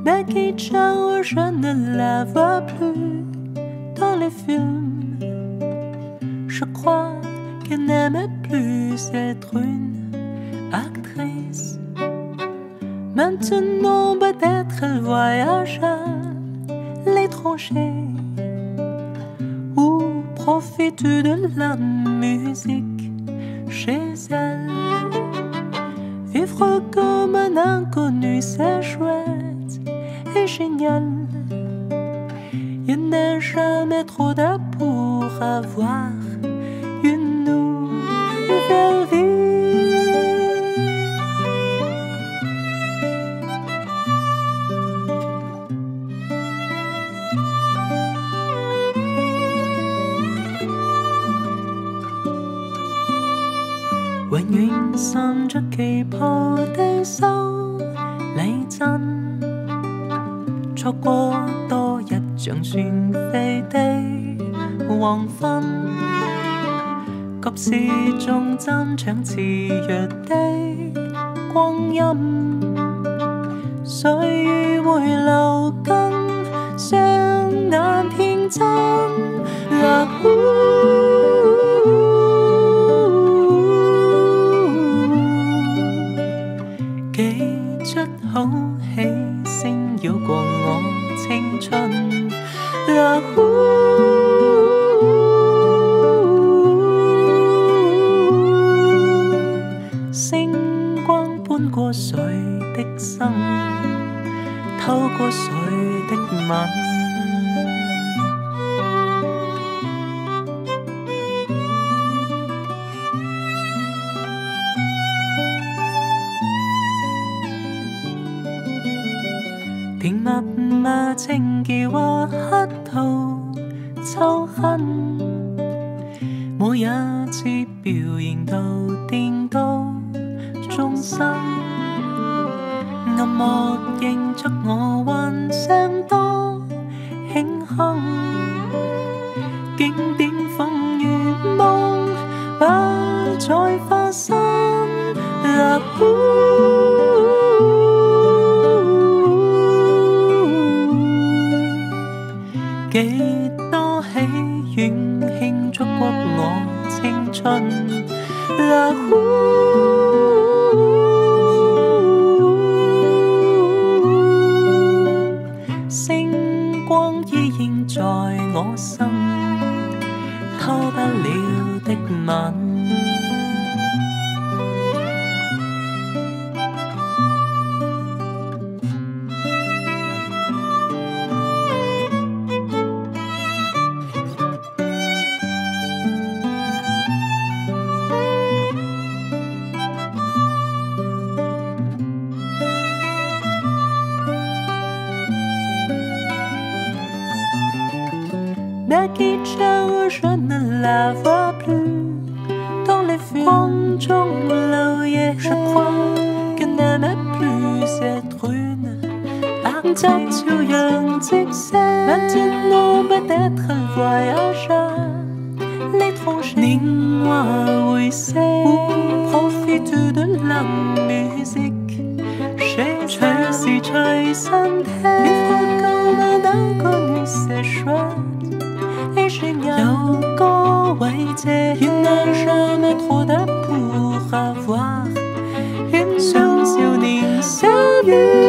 Becky Chow, je ne la vois plus dans les films. Je crois qu'elle n'aimait plus être une actrice. Maintenant, peut-être elle voyage à l'étranger ou profite de la musique chez elle. Vivre comme un inconnu, c'est chouette et génial. Il n'est jamais trop tard pour avoir une nouvelle vie.永遠滲着旗袍的修理真，錯過多一場船飛的黃昏，急事中爭搶熾熱的光陰，歲月會留根，雙眼天真。幾出好戲聲繞過我青春，星光搬過誰的心，透過誰的吻。甜蜜嘛情結或黑桃秋恨，每一次表演都顛倒眾生，暗幕映出我幻想多慶幸，經典風與夢不再發生。幾多喜悅慶祝過我青春，星光依然在我心，偷不了的吻。Becky Chow, je ne la vois plus dans les films. 光中流夜， je crois qu'elle n'aimait plus être une actrice. 就像即些 Maintenant peut-être elle voyage à l'étranger. 年華會逝 ou profite de la musique chez elle. 隨時隨身聽 Vivre comme un inconnu, c'est chouette。有個慰藉，原來jamais trop tard pour avoir une 像少年相遇。